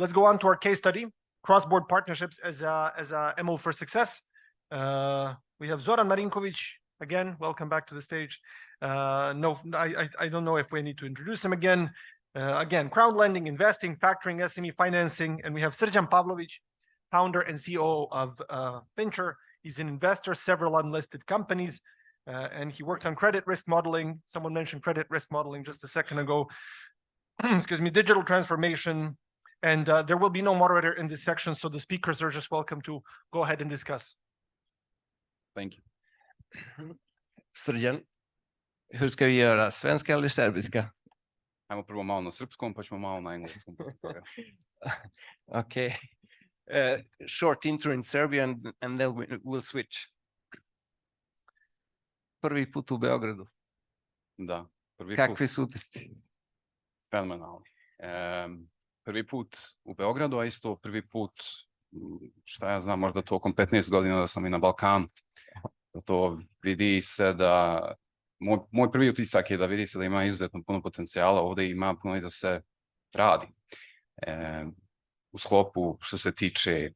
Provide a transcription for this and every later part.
Let's go on to our case study, cross-board partnerships as a MO for success. We have Zoran Marinković. Again, welcome back to the stage. No, I don't know if we need to introduce him again. Again, crowd lending, investing, factoring, SME financing. And we have Srđan Pavlović, founder and CEO of Finture. He's an investor, several unlisted companies, and he worked on credit risk modeling. Someone mentioned credit risk modeling just a second ago. Excuse me, digital transformation. And there will be no moderator in this section, so the speakers are just welcome to go ahead and discuss. Thank you. Srđan, hur ska vi göra? Svenska eller serbiska? Ajmo prvo malo na srpskom, pa ćemo malo na engleskom. Okay. Short intro in Serbian and then we'll switch. Prvi put u Beogradu. Da, prvi Kakvi put. su utisci? Fenomenalni. Prvi put u Beogradu, a isto prvi put, šta ja znam, možda tokom 15 godina da sam i na Balkanu. To vidi se da, moj prvi utisak je da vidi se da ima izuzetno puno potencijala, ovdje ima puno i da se radi. U sklopu što se tiče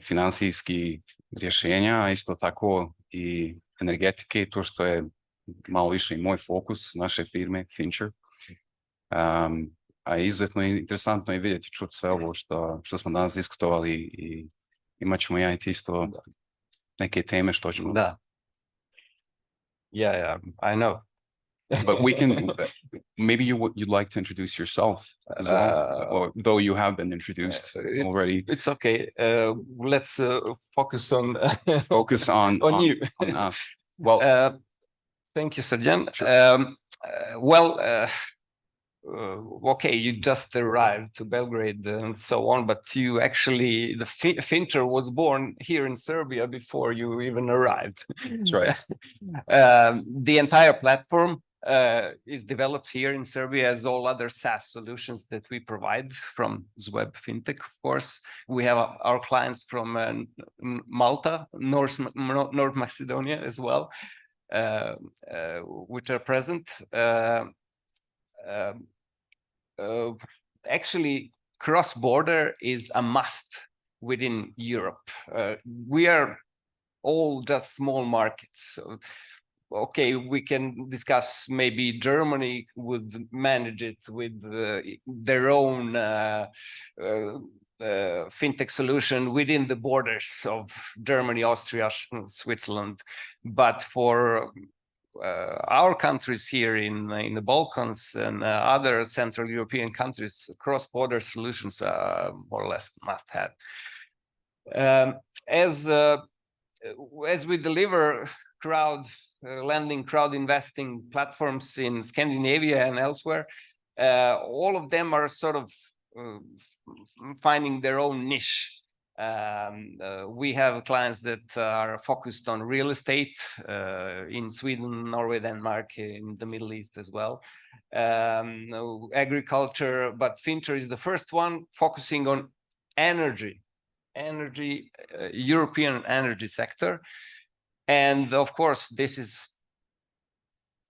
finansijskih rješenja, a isto tako i energetike, to što je malo više i moj fokus naše firme Finture. A izuzetno je interesantno i vidjeti, čuti sve ovo što smo danas diskutovali i imat ćemo ja i ti isto neke teme što ćemo. Da. Yeah, I know. But we can, maybe you'd like to introduce yourself as well, or though you have been introduced already. It's okay. Let's focus on focus on you. On us. Well, thank you, Srđan. Sure. Okay, you just arrived to Belgrade and so on, but you actually, the Finture was born here in Serbia before you even arrived. That's right. The entire platform is developed here in Serbia, as all other SaaS solutions that we provide from Zwebb Fintech, of course. We have our clients from Malta, North Macedonia as well, which are present. Actually, cross-border is a must within Europe. We are all just small markets. Okay, we can discuss maybe Germany would manage it with their own fintech solution within the borders of Germany, Austria, Switzerland. But for our countries here in the Balkans and other Central European countries, cross-border solutions are more or less must-have. As we deliver crowd lending, crowd investing platforms in Scandinavia and elsewhere, all of them are sort of finding their own niche. We have clients that are focused on real estate in Sweden, Norway, Denmark, in the Middle East as well. Agriculture, but Finture is the first one focusing on energy, European energy sector. And of course, this is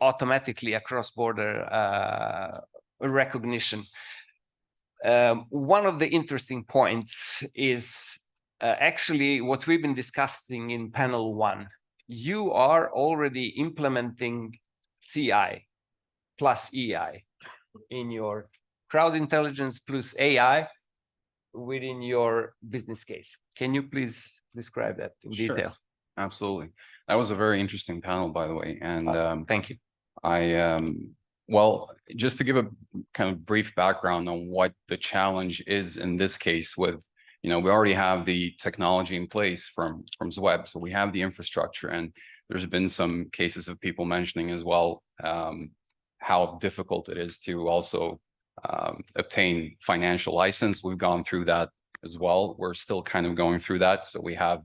automatically a cross-border recognition. One of the interesting points is actually what we've been discussing in panel 1. You are already implementing CI plus EI in your crowd intelligence plus AI within your business case. Can you please describe that in detail? Absolutely. That was a very interesting panel, by the way. And thank you. Well, just to give a kind of brief background on what the challenge is in this case with, we already have the technology in place from Zwebb, so we have the infrastructure, and there's been some cases of people mentioning as well how difficult it is to also obtain financial license. We've gone through that as well. We're still kind of going through that. So we have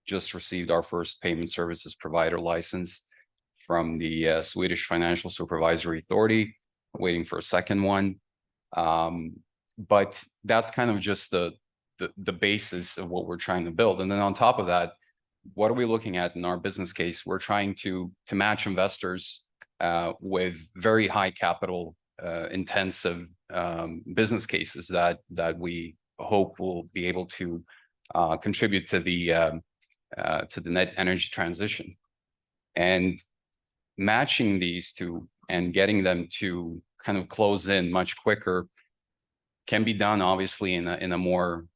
just received our first payment services provider license from the Swedish Financial Supervisory Authority, waiting for a second one. But that's kind of just the basis of what we're trying to build. And then on top of that, what are we looking at in our business case? We're trying to match investors with very high capital intensive business cases that we hope will be able to contribute to the net energy transition. And matching these two and getting them to kind of close in much quicker can be done, obviously, in a more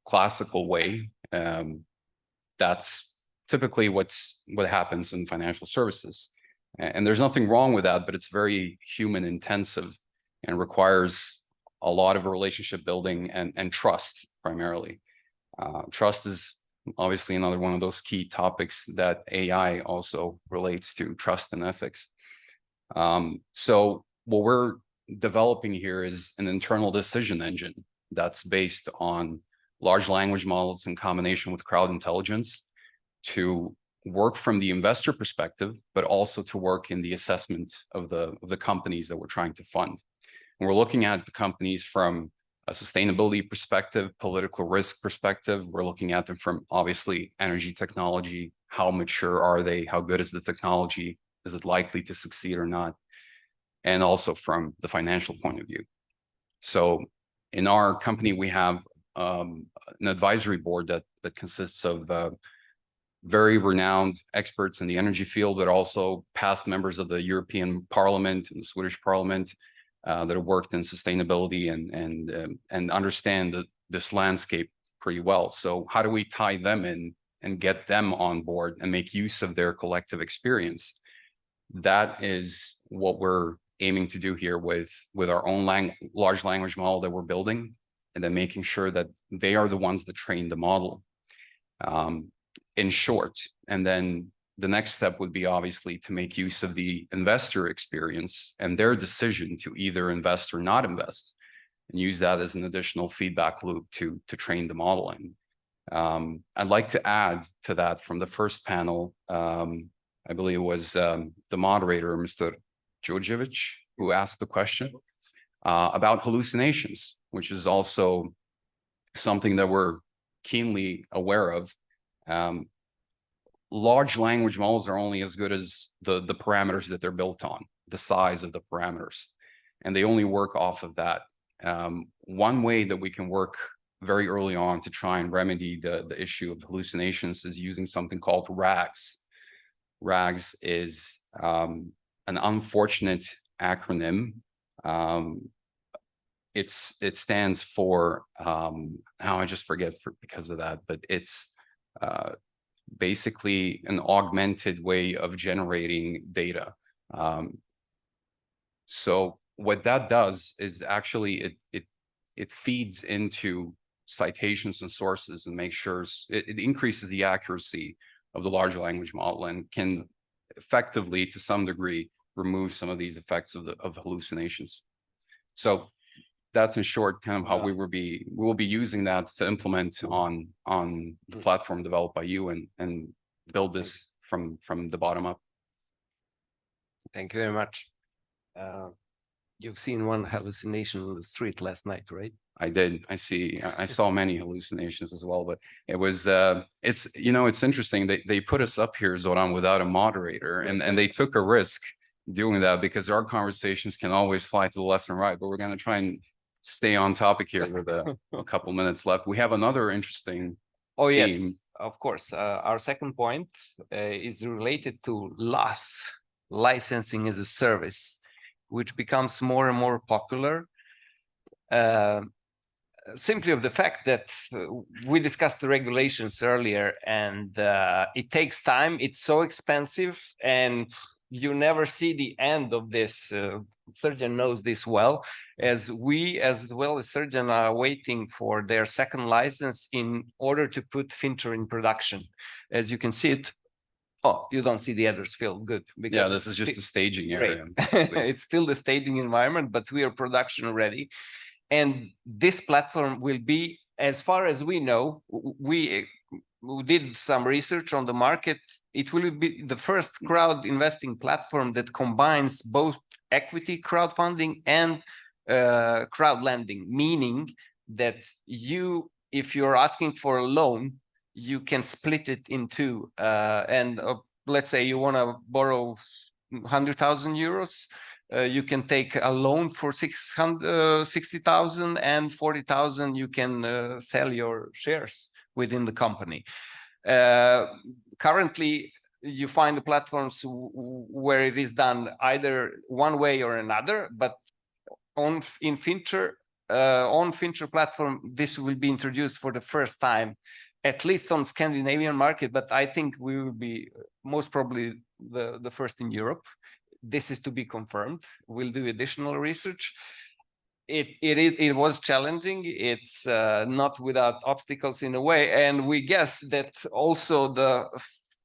classical way. That's typically what happens in financial services, and there's nothing wrong with that, but it's very human intensive and requires a lot of relationship building and trust primarily. Trust is obviously another one of those key topics that AI also relates to, trust and ethics. So what we're developing here is an internal decision engine that's based on large language models in combination with crowd intelligence to work from the investor perspective, but also to work in the assessment of the companies that we're trying to fund. And we're looking at the companies from a sustainability perspective, political risk perspective. We're looking at them from obviously energy technology. How mature are they? How good is the technology? Is it likely to succeed or not? And also from the financial point of view. So in our company, we have an advisory board that consists of very renowned experts in the energy field, but also past members of the European Parliament and the Swedish Parliament that have worked in sustainability and understand this landscape pretty well. So how do we tie them in and get them on board and make use of their collective experience? That is what we're aiming to do here with our own large language model that we're building, and then making sure that they are the ones that train the model in short. And then the next step would be obviously to make use of the investor experience and their decision to either invest or not invest, and use that as an additional feedback loop to train the model in. I'd like to add to that from the first panel, I believe it was the moderator, Mr. Đurđević, who asked the question about hallucinations, which is also something that we're keenly aware of. Large language models are only as good as the parameters that they're built on, the size of the parameters, and they only work off of that. One way that we can work very early on to try and remedy the issue of hallucinations is using something called RAGs. RAGs is an unfortunate acronym. It stands for now I just forget because of that, but it's basically an augmented way of generating data. So what that does is actually it feeds into citations and sources and makes sure it increases the accuracy of the large language model and can effectively, to some degree, remove some of these effects of hallucinations. So that's in short kind of how we will be using that to implement on the platform developed by you and build this from the bottom up. Thank you very much. You've seen one hallucination on the street last night, right? I did. I saw many hallucinations as well, but it was it's interesting. They put us up here, Zoran, without a moderator, and they took a risk doing that because our conversations can always fly to the left and right, but we're going to try and stay on topic here with a couple minutes left. We have another interesting theme. Yes, of course. Our second point is related to LaaS, licensing as a service, which becomes more and more popular. Simply of the fact that we discussed the regulations earlier, and it takes time. It's so expensive, and you never see the end of this. Srđan knows this well, as we, as well as Srđan, are waiting for their second license in order to put Finture in production. As you can see it. Oh, you don't see the others, Phil. Good. Because this is just a staging area. It's still the staging environment, but we are production ready. And this platform will be, as far as we know, we did some research on the market. It will be the first crowd investing platform that combines both equity crowdfunding and crowd lending, meaning that if you're asking for a loan, you can split it in two. And let's say you want to borrow 100,000 euros. you can take a loan for 660,000, and 40,000 you can sell your shares within the company. Currently, you find the platforms where it is done either one way or another, but on Finture platform, this will be introduced for the first time, at least on Scandinavian market, but I think we will be most probably the first in Europe. This is to be confirmed. We'll do additional research. It was challenging. It's not without obstacles in a way, and we guess that also the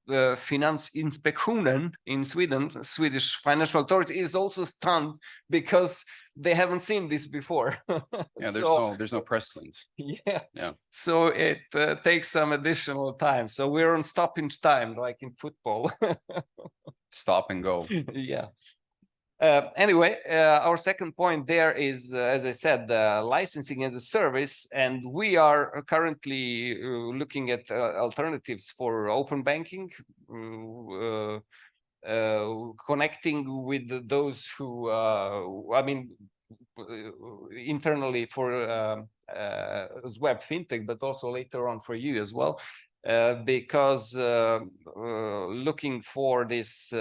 Finansinspektionen in Sweden, Swedish financial authority, is also stunned because they haven't seen this before. Yeah, there's no precedent. Yeah. So it takes some additional time. So we're on stoppage time, like in football. Stop and go. Yeah. Anyway, our second point there is, as I said, licensing as a service, and we are currently looking at alternatives for open banking, connecting with those who, internally for Zwebb Fintech, but also later on for you as well. Because looking for this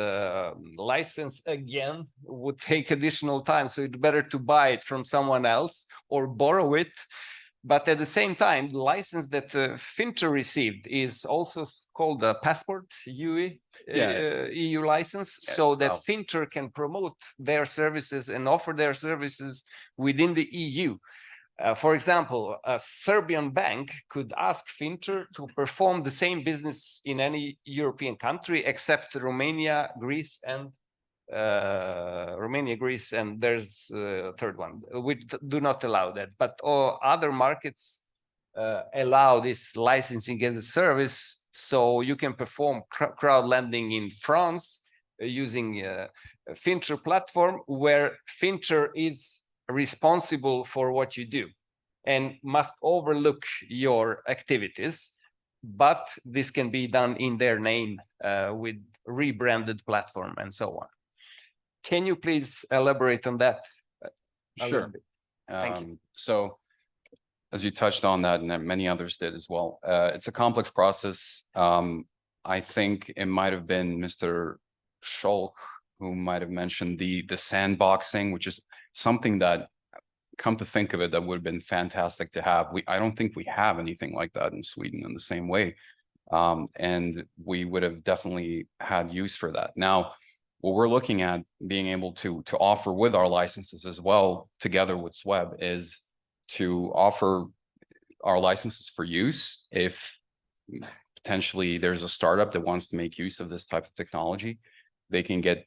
license again would take additional time, so it's better to buy it from someone else or borrow it. But at the same time, the license that Finture received is also called a passport EU license, yes, so that Finture can promote their services and offer their services within the EU. For example, a Serbian bank could ask Finture to perform the same business in any European country except Romania, Greece, and there's a third one. We do not allow that, but all other markets allow this licensing as a service. So you can perform crowd lending in France using a Finture platform, where Finture is responsible for what you do and must overlook your activities, but this can be done in their name with rebranded platform and so on. Can you please elaborate on that? Sure. Thank you. So as you touched on that, and many others did as well, it's a complex process. I think it might have been Mr. Scholk who might have mentioned the sandboxing, which is something that, come to think of it, that would have been fantastic to have. I don't think we have anything like that in Sweden in the same way. And we would have definitely had use for that. Now, what we're looking at being able to offer with our licenses as well, together with Zwebb, is to offer our licenses for use if potentially there's a startup that wants to make use of this type of technology. They can get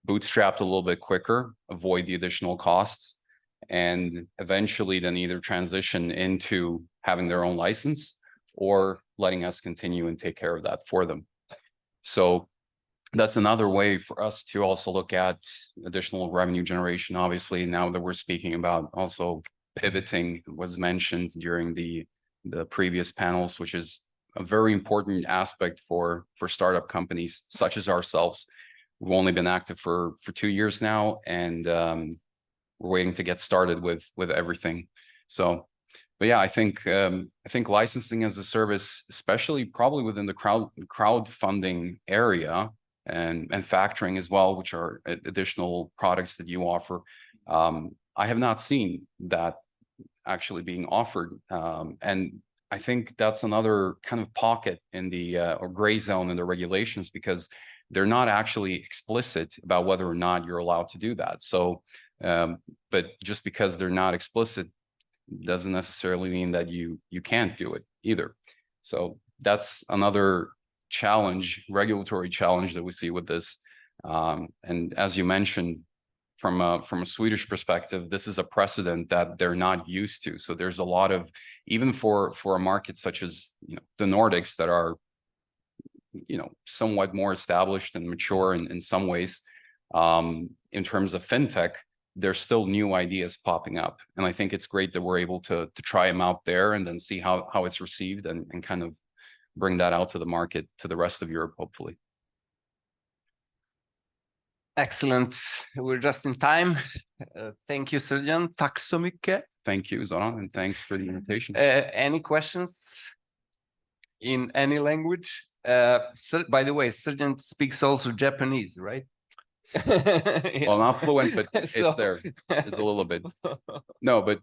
bootstrapped a little bit quicker, avoid the additional costs, and eventually then either transition into having their own license or letting us continue and take care of that for them. So that's another way for us to also look at additional revenue generation. Obviously, now that we're speaking about also pivoting, was mentioned during the previous panels, which is a very important aspect for startup companies such as ourselves. We've only been active for 2 years now, and we're waiting to get started with everything. So, but yeah, I think licensing as a service, especially probably within the crowdfunding area, and factoring as well, which are additional products that you offer. I have not seen that actually being offered, and I think that's another kind of pocket in the or gray zone in the regulations, because they're not actually explicit about whether or not you're allowed to do that. So, but just because they're not explicit doesn't necessarily mean that you can't do it either. So that's another challenge, regulatory challenge that we see with this. And as you mentioned, from a Swedish perspective, this is a precedent that they're not used to. So there's a lot of, even for a market such as the Nordics, that are somewhat more established and mature in some ways, in terms of fintech, there's still new ideas popping up. And I think it's great that we're able to try them out there and then see how it's received, and kind of bring that out to the market, to the rest of Europe, hopefully. Excellent. We're just in time. Thank you, Srđan. Tack så mycket. Thank you, Zoran, and thanks for the invitation. Any questions in any language? By the way, Srđan speaks also Japanese, right? Well, not fluent, but So- it's there. It's a little bit. No, but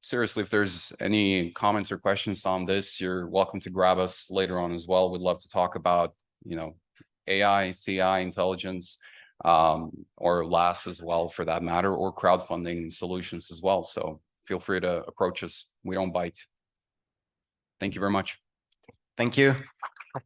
seriously, if there's any comments or questions on this, you're welcome to grab us later on as well. We'd love to talk about, AI, CI, intelligence, or LAS as well for that matter, or crowdfunding solutions as well. So feel free to approach us. We don't bite. Thank you very much. Thank you.